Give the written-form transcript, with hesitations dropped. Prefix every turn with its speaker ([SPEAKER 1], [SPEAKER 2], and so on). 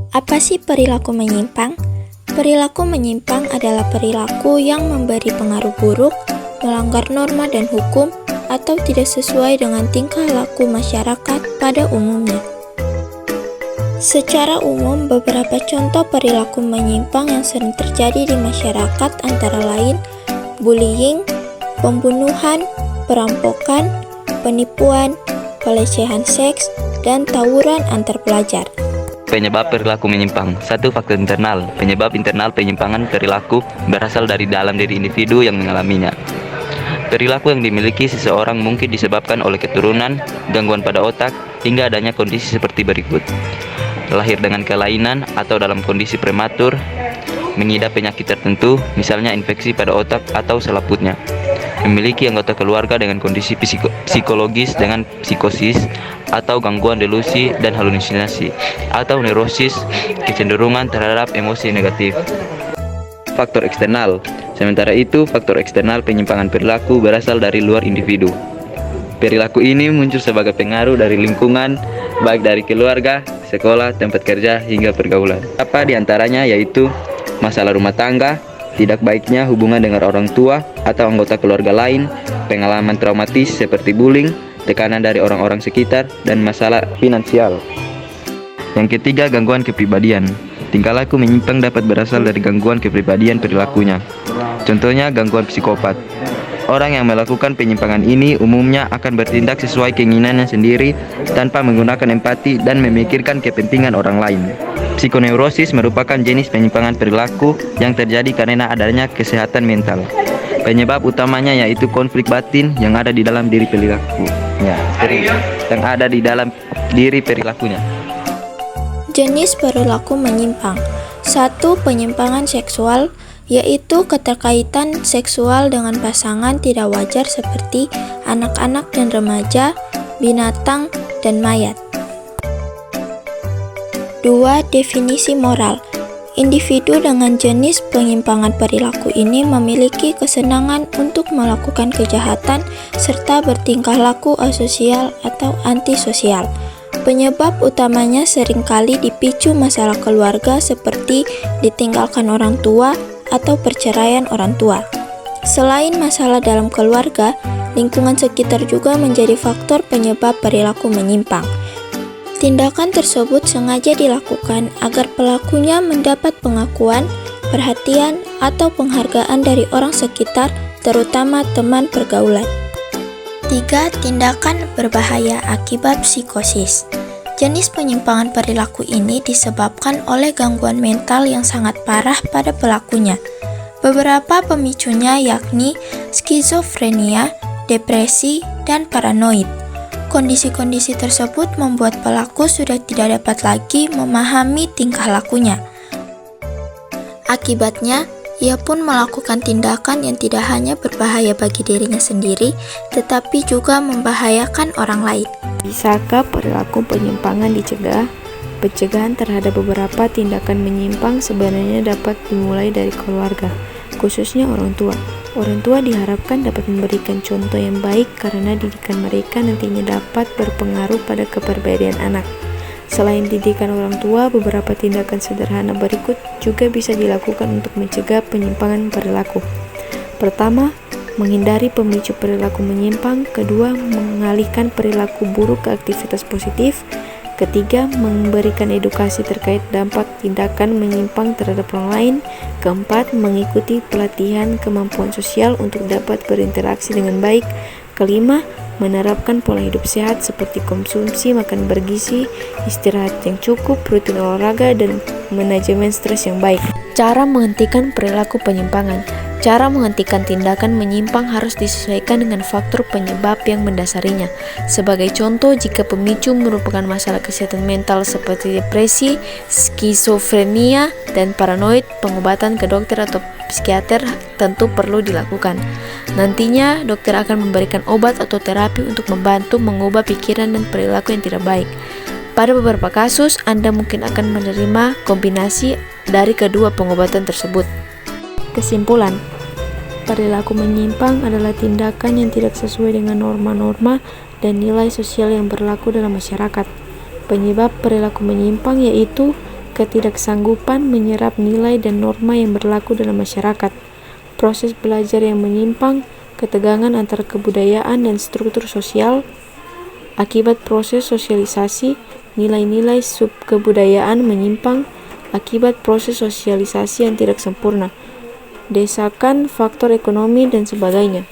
[SPEAKER 1] Apa sih perilaku menyimpang? Perilaku menyimpang adalah perilaku yang memberi pengaruh buruk, melanggar norma dan hukum, atau tidak sesuai dengan tingkah laku masyarakat pada umumnya. Secara umum, beberapa contoh perilaku menyimpang yang sering terjadi di masyarakat antara lain bullying, pembunuhan, perampokan, penipuan, pelecehan seks, dan tawuran antar pelajar.
[SPEAKER 2] Penyebab perilaku menyimpang. 1. Faktor internal. Penyebab internal penyimpangan perilaku berasal dari dalam diri individu yang mengalaminya. Perilaku yang dimiliki seseorang mungkin disebabkan oleh keturunan, gangguan pada otak, hingga adanya kondisi seperti berikut. Lahir dengan kelainan atau dalam kondisi prematur, mengidap penyakit tertentu, misalnya infeksi pada otak atau selaputnya. Memiliki anggota keluarga dengan kondisi psikologis dengan psikosis atau gangguan delusi dan halusinasi, atau neurosis, kecenderungan terhadap emosi negatif. Faktor eksternal. Sementara itu, faktor eksternal penyimpangan perilaku berasal dari luar individu. Perilaku ini muncul sebagai pengaruh dari lingkungan, baik dari keluarga, sekolah, tempat kerja, hingga pergaulan. Apa di antaranya yaitu masalah rumah tangga, tidak baiknya hubungan dengan orang tua atau anggota keluarga lain, pengalaman traumatis seperti bullying, tekanan dari orang-orang sekitar, dan masalah finansial. Yang ketiga, gangguan kepribadian. Tingkah laku menyimpang dapat berasal dari gangguan kepribadian perilakunya. Contohnya, gangguan psikopat. Orang yang melakukan penyimpangan ini umumnya akan bertindak sesuai keinginannya sendiri tanpa menggunakan empati dan memikirkan kepentingan orang lain. Psikoneurosis merupakan jenis penyimpangan perilaku yang terjadi karena adanya kesehatan mental. Penyebab utamanya yaitu konflik batin yang ada di dalam diri perilakunya.
[SPEAKER 1] Jenis perilaku menyimpang. 1. Penyimpangan seksual, yaitu keterkaitan seksual dengan pasangan tidak wajar seperti anak-anak dan remaja, binatang, dan mayat. 2. Definisi moral. Individu dengan jenis penyimpangan perilaku ini memiliki kesenangan untuk melakukan kejahatan serta bertingkah laku asosial atau antisosial. Penyebab utamanya seringkali dipicu masalah keluarga seperti ditinggalkan orang tua atau perceraian orang tua. Selain masalah dalam keluarga, lingkungan sekitar juga menjadi faktor penyebab perilaku menyimpang. Tindakan tersebut sengaja dilakukan agar pelakunya mendapat pengakuan, perhatian, atau penghargaan dari orang sekitar, terutama teman pergaulan. 3. Tindakan berbahaya akibat psikosis. Jenis penyimpangan perilaku ini disebabkan oleh gangguan mental yang sangat parah pada pelakunya. Beberapa pemicunya yakni skizofrenia, depresi, dan paranoid. Kondisi-kondisi tersebut membuat pelaku sudah tidak dapat lagi memahami tingkah lakunya. Akibatnya, ia pun melakukan tindakan yang tidak hanya berbahaya bagi dirinya sendiri, tetapi juga membahayakan orang lain.
[SPEAKER 3] Bisakah perilaku penyimpangan dicegah? Pencegahan terhadap beberapa tindakan menyimpang sebenarnya dapat dimulai dari keluarga, khususnya orang tua. Orang tua diharapkan dapat memberikan contoh yang baik karena didikan mereka nantinya dapat berpengaruh pada kepribadian anak. Selain didikan orang tua, beberapa tindakan sederhana berikut juga bisa dilakukan untuk mencegah penyimpangan perilaku. Pertama, menghindari pemicu perilaku menyimpang. Kedua, mengalihkan perilaku buruk ke aktivitas positif. Ketiga, memberikan edukasi terkait dampak tindakan menyimpang terhadap orang lain. Keempat, mengikuti pelatihan kemampuan sosial untuk dapat berinteraksi dengan baik. Kelima, menerapkan pola hidup sehat seperti konsumsi makan bergizi, istirahat yang cukup, rutin olahraga, dan manajemen stres yang baik. Cara menghentikan perilaku penyimpangan. Cara menghentikan tindakan menyimpang harus disesuaikan dengan faktor penyebab yang mendasarinya. Sebagai contoh, jika pemicu merupakan masalah kesehatan mental seperti depresi, skizofrenia, dan paranoid, pengobatan ke dokter atau psikiater tentu perlu dilakukan. Nantinya, dokter akan memberikan obat atau terapi untuk membantu mengubah pikiran dan perilaku yang tidak baik. Pada beberapa kasus, Anda mungkin akan menerima kombinasi dari kedua pengobatan tersebut. Kesimpulan, perilaku menyimpang adalah tindakan yang tidak sesuai dengan norma-norma dan nilai sosial yang berlaku dalam masyarakat. Penyebab perilaku menyimpang yaitu ketidaksanggupan menyerap nilai dan norma yang berlaku dalam masyarakat, proses belajar yang menyimpang, ketegangan antara kebudayaan dan struktur sosial, akibat proses sosialisasi, nilai-nilai subkebudayaan menyimpang, akibat proses sosialisasi yang tidak sempurna, desakan faktor ekonomi dan sebagainya.